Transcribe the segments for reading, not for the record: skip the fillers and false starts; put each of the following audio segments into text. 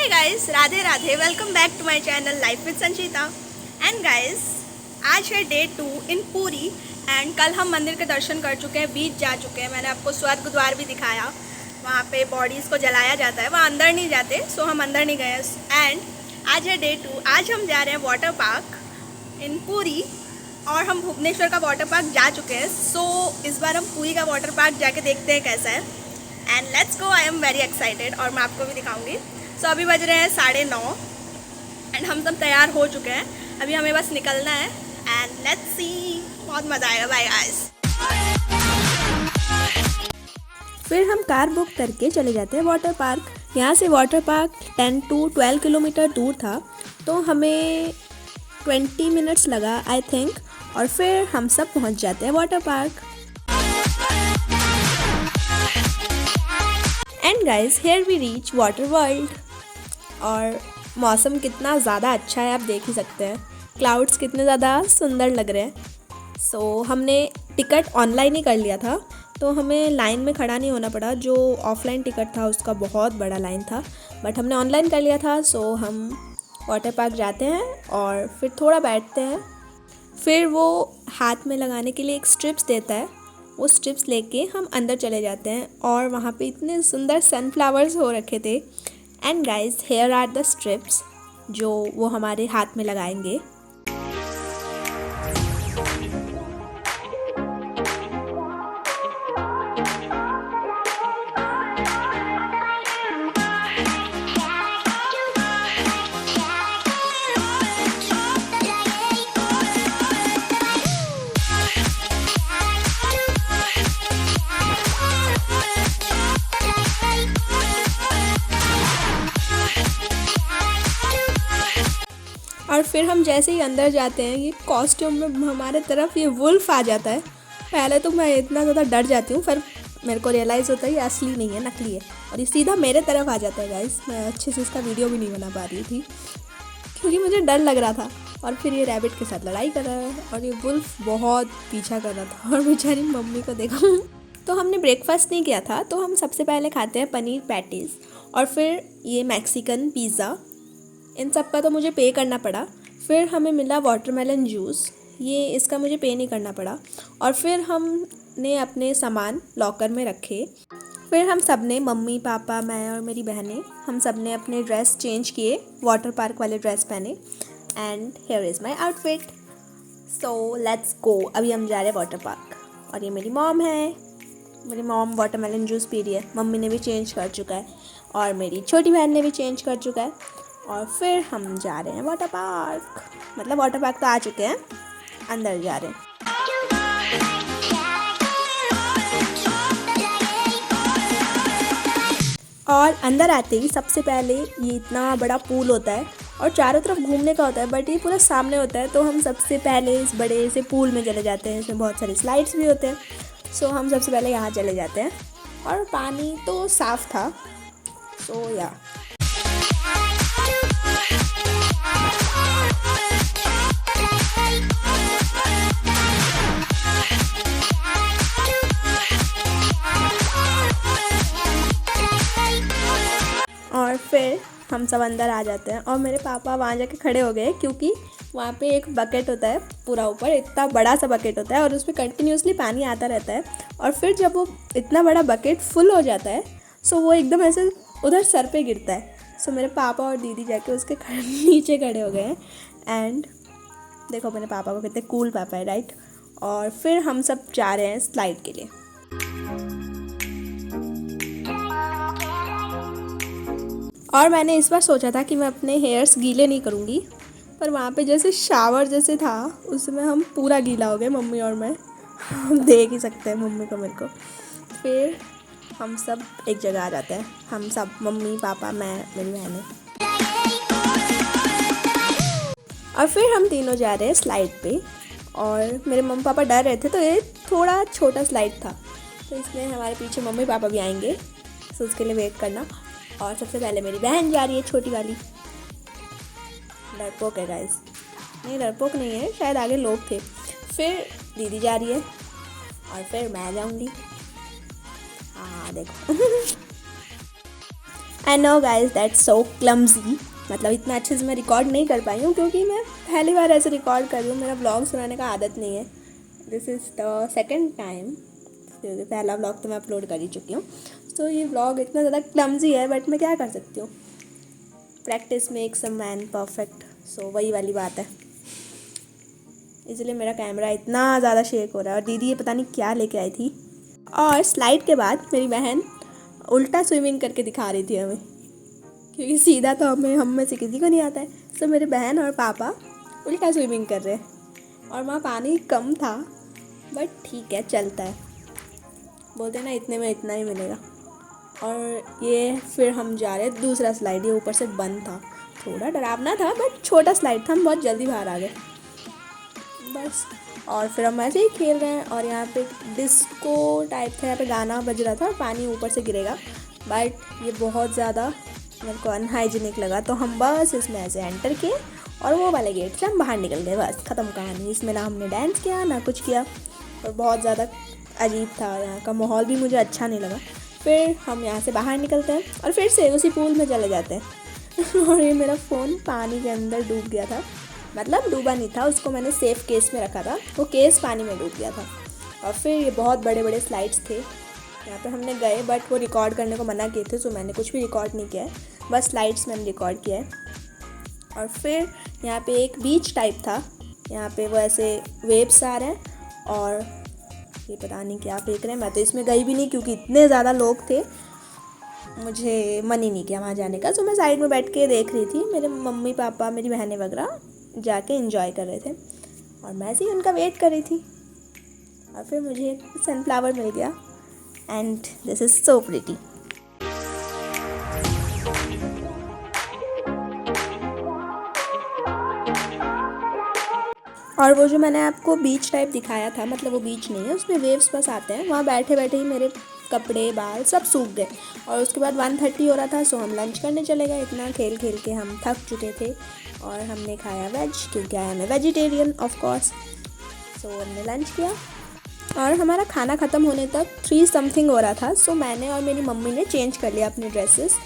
Hi guys, Radhe Radhe. Welcome back to my channel life with Sanchita. And guys, आज है day 2 इन पूरी। And कल हम मंदिर के दर्शन कर चुके हैं, बीच जा चुके हैं। मैंने आपको स्वर्ग द्वार भी दिखाया, वहाँ पे बॉडीज़ को जलाया जाता है, वहाँ अंदर नहीं जाते, सो हम अंदर नहीं गए। एंड आज है डे 2। आज हम जा रहे हैं वाटर पार्क इन पूरी, और हम भुवनेश्वर का वाटर पार्क जा चुके हैं। सो इस बार हम पूरी का वाटर पार्क जाके देखते हैं कैसा है। And let's go, I am very excited, और मैं आपको भी दिखाऊंगी। सो अभी बज रहे हैं 9:30 एंड हम सब तैयार हो चुके हैं। अभी हमें बस निकलना है एंड लेट्स सी, बहुत मज़ा आएगा। Bye guys. फिर हम कार बुक करके चले जाते हैं वाटर पार्क। यहाँ से वाटर पार्क 10 to 12 किलोमीटर दूर था, तो हमें 20 मिनट्स लगा आई थिंक, और फिर हम सब पहुँच जाते हैं water park. And guys, here we reach water world. और मौसम कितना ज़्यादा अच्छा है, आप देख ही सकते हैं। क्लाउड्स कितने ज़्यादा सुंदर लग रहे हैं। सो हमने टिकट ऑनलाइन ही कर लिया था, तो हमें लाइन में खड़ा नहीं होना पड़ा। जो ऑफलाइन टिकट था उसका बहुत बड़ा लाइन था, बट हमने ऑनलाइन कर लिया था। सो हम वाटर पार्क जाते हैं और फिर थोड़ा बैठते हैं। फिर वो हाथ में लगाने के लिए एक स्ट्रिप्स देता है, वो स्ट्रिप्स लेके हम अंदर चले जाते हैं। और वहाँ पे इतने सुंदर सनफ्लावर्स हो रखे थे। And guys, here are the strips जो वो हमारे हाथ में लगाएंगे। और फिर हम जैसे ही अंदर जाते हैं, ये कॉस्ट्यूम में हमारे तरफ ये वुल्फ आ जाता है। पहले तो मैं इतना ज़्यादा डर जाती हूँ, फिर मेरे को रियलाइज़ होता है ये असली नहीं है, नकली है, और ये सीधा मेरे तरफ आ जाता है। गाइस, मैं अच्छे से इसका वीडियो भी नहीं बना पा रही थी क्योंकि मुझे डर लग रहा था। और फिर ये रैबिट के साथ लड़ाई कर रहा है, और ये वुल्फ बहुत पीछा कर रहा था, और बेचारी मम्मी को देखो। तो हमने ब्रेकफास्ट नहीं किया था, तो हम सबसे पहले खाते हैं पनीर पैटीज़, और फिर ये मैक्सिकन पिज़्ज़ा। इन सब का तो मुझे पे करना पड़ा। फिर हमें मिला वाटरमेलन जूस, ये इसका मुझे पे नहीं करना पड़ा। और फिर हमने अपने सामान लॉकर में रखे। फिर हम सब ने, मम्मी पापा मैं और मेरी बहनें, हम सब ने अपने ड्रेस चेंज किए, वाटर पार्क वाले ड्रेस पहने। And here is my outfit. So let's go. अभी हम जा रहे हैं वाटर पार्क, और ये मेरी मॉम है। मेरी मॉम वाटरमेलन जूस पी रही है, मम्मी ने भी चेंज कर चुका है, और मेरी छोटी बहन ने भी चेंज कर चुका है। और फिर हम जा रहे हैं वाटर पार्क। मतलब वाटर पार्क तो आ चुके हैं, अंदर जा रहे हैं। और अंदर आते ही सबसे पहले ये इतना बड़ा पूल होता है, और चारों तरफ घूमने का होता है, बट ये पूरा सामने होता है। तो हम सबसे पहले इस बड़े से पूल में चले जाते हैं। इसमें बहुत सारी स्लाइड्स भी होते हैं। सो हम सबसे पहले यहाँ चले जाते हैं, और पानी तो साफ़ था। सो या और फिर हम सब अंदर आ जाते हैं, और मेरे पापा वहाँ जाके खड़े हो गए, क्योंकि वहाँ पे एक बकेट होता है पूरा ऊपर, इतना बड़ा सा बकेट होता है, और उसमें कंटिन्यूसली पानी आता रहता है। और फिर जब वो इतना बड़ा बकेट फुल हो जाता है, सो वो एकदम ऐसे उधर सर पे गिरता है। सो मेरे पापा और दीदी जाके उसके नीचे खड़े हो गए हैं। एंड देखो मेरे पापा को, कितने कूल पापा है, राइट। और फिर हम सब जा रहे हैं स्लाइड के लिए। और मैंने इस बार सोचा था कि मैं अपने हेयर्स गीले नहीं करूँगी, पर वहाँ पे जैसे शावर जैसे था, उसमें हम पूरा गीला हो गए, मम्मी और मैं। हम देख ही सकते हैं मम्मी को, मेरे को। फिर हम सब एक जगह आ जाते हैं, हम सब, मम्मी पापा मैं मेरी बहनें। और फिर हम तीनों जा रहे हैं स्लाइड पे। और मेरे मम्मी पापा डर रहे थे, तो ये थोड़ा छोटा स्लाइड था, तो इसमें हमारे पीछे मम्मी पापा भी आएंगे, तो उसके लिए वेट करना। और सबसे पहले मेरी बहन जा रही है, छोटी वाली। डरपोक है गाइस, नहीं डरपोक नहीं है, शायद आगे लोग थे। फिर दीदी जा रही है, और फिर मैं जाऊंगी। हाँ देखो। I know guys that's so clumsy, मतलब इतना अच्छे से मैं रिकॉर्ड नहीं कर पाई हूँ क्योंकि मैं पहली बार ऐसे रिकॉर्ड कर रही हूँ, मेरा ब्लॉग सुनाने का आदत नहीं है। This is the second time, पहला ब्लॉग तो मैं अपलोड कर ही चुकी हूँ। सो ये ब्लॉग इतना ज़्यादा क्लम्जी है, बट मैं क्या कर सकती हूँ, practice makes a man perfect. So वही वाली बात है, इसलिए मेरा कैमरा इतना ज़्यादा शेक हो रहा है। और दीदी ये पता नहीं क्या लेके आई थी। और स्लाइड के बाद मेरी बहन उल्टा स्विमिंग करके दिखा रही थी हमें, क्योंकि सीधा तो हम में से किसी को नहीं आता है। सो मेरे बहन और पापा उल्टा स्विमिंग कर रहे हैं, और वहाँ पानी कम था, बट ठीक है, चलता है। बोलते हैं ना, इतने में इतना ही मिलेगा। और ये फिर हम जा रहे दूसरा स्लाइड, ये ऊपर से बंद था, थोड़ा डरावना था, बट छोटा स्लाइड था, हम बहुत जल्दी बाहर आ गए बस। और फिर हम ऐसे ही खेल रहे हैं, और यहाँ पे डिस्को टाइप था, यहाँ पे गाना बज रहा था, पानी ऊपर से गिरेगा, बट ये बहुत ज़्यादा मेरे को अनहाइजीनिक लगा। तो हम बस इसमें ऐसे एंटर किए, और वो वाले गेट से हम बाहर निकल गए, बस ख़त्म कहानी। इसमें ना हमने डांस किया ना कुछ किया, और बहुत ज़्यादा अजीब था, यहाँ का माहौल भी मुझे अच्छा नहीं लगा। फिर हम यहाँ से बाहर निकलते हैं और फिर से उसी पूल में चले जाते हैं। और ये मेरा फ़ोन पानी के अंदर डूब गया था, मतलब डूबा नहीं था, उसको मैंने सेफ केस में रखा था, वो केस पानी में डूब गया था। और फिर ये बहुत बड़े बड़े स्लाइड्स थे, यहाँ पे हमने गए, बट वो रिकॉर्ड करने को मना किए थे, तो मैंने कुछ भी रिकॉर्ड नहीं किया है, बस स्लाइड्स मैंने रिकॉर्ड किया है। और फिर यहाँ पे एक बीच टाइप था, यहाँ पे वो ऐसे वेव्स आ रहे हैं, और ये पता नहीं क्या फेंक रहे हैं। मैं तो इसमें गई भी नहीं क्योंकि इतने ज़्यादा लोग थे, मुझे मन ही नहीं किया वहाँ जाने का। तो मैं साइड में बैठ के देख रही थी, मेरे मम्मी पापा मेरी बहनें वगैरह जाके एंजॉय कर रहे थे, और मैं ऐसे ही उनका वेट कर रही थी। और फिर मुझे एक सनफ्लावर मिल गया, and this is so pretty. और वो जो मैंने आपको बीच टाइप दिखाया था, मतलब वो बीच नहीं है, उसमें वेव्स बस आते हैं, वहाँ बैठे बैठे ही मेरे कपड़े बाल सब सूख गए। और उसके बाद 1:30 हो रहा था, सो हम लंच करने चले गए। इतना खेल खेल के हम थक चुके थे, और हमने खाया वेज, क्योंकि I M A vegetarian of course. सो हमने लंच किया, और हमारा खाना ख़त्म होने तक 3 समथिंग हो रहा था। सो मैंने और मेरी मम्मी ने चेंज कर लिया अपने ड्रेसेस,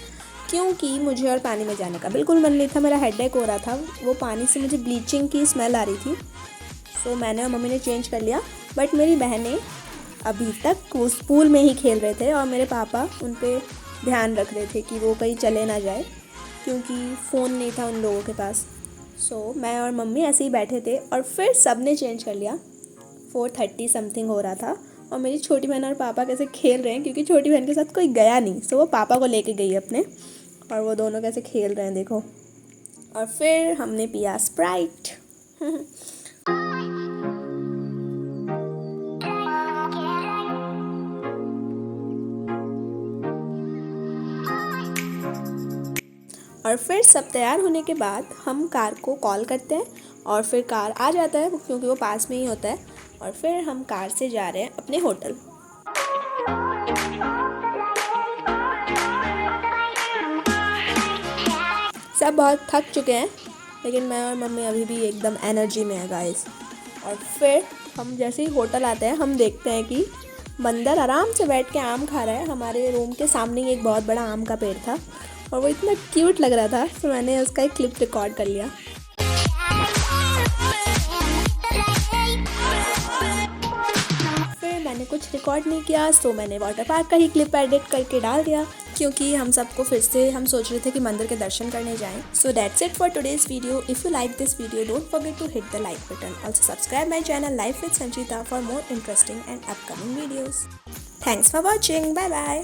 क्योंकि मुझे और पानी में जाने का बिल्कुल मन नहीं था, मेरा हेडेक हो रहा था, वो पानी से मुझे ब्लीचिंग की स्मेल आ रही थी। सो मैंने और मम्मी ने चेंज कर लिया, बट मेरी बहनें अभी तक उस पूल में ही खेल रहे थे, और मेरे पापा उन पर ध्यान रख रहे थे कि वो कहीं चले ना जाए, क्योंकि फ़ोन नहीं था उन लोगों के पास। सो मैं और मम्मी ऐसे ही बैठे थे, और फिर सब ने चेंज कर लिया। 4:30 समथिंग हो रहा था, और मेरी छोटी बहन और पापा कैसे खेल रहे हैं, क्योंकि छोटी बहन के साथ कोई गया नहीं, सो वो पापा को लेके गई अपने, और वो दोनों कैसे खेल रहे हैं देखो। और फिर हमने पिया स्प्राइट। और फिर सब तैयार होने के बाद हम कार को कॉल करते हैं, और फिर कार आ जाता है, क्योंकि वो पास में ही होता है। और फिर हम कार से जा रहे हैं अपने होटल। सब बहुत थक चुके हैं, लेकिन मैं और मम्मी अभी भी एकदम एनर्जी में है गाइस। और फिर हम जैसे ही होटल आते हैं, हम देखते हैं कि बंदर आराम से बैठ के आम खा रहा है। हमारे रूम के सामने ही एक बहुत बड़ा आम का पेड़ था, और वो इतना क्यूट लग रहा था, तो मैंने उसका एक क्लिप रिकॉर्ड कर लिया। फिर मैंने कुछ रिकॉर्ड नहीं किया, तो मैंने वाटर पार्क का ही क्लिप एडिट करके डाल दिया, क्योंकि हम सबको फिर से हम सोच रहे थे कि मंदिर के दर्शन करने जाएं। So that's it for today's video. If you like this video, don't forget to hit the like button. Also subscribe my channel life with Sanchita for more interesting and upcoming videos. Thanks for watching. Bye bye.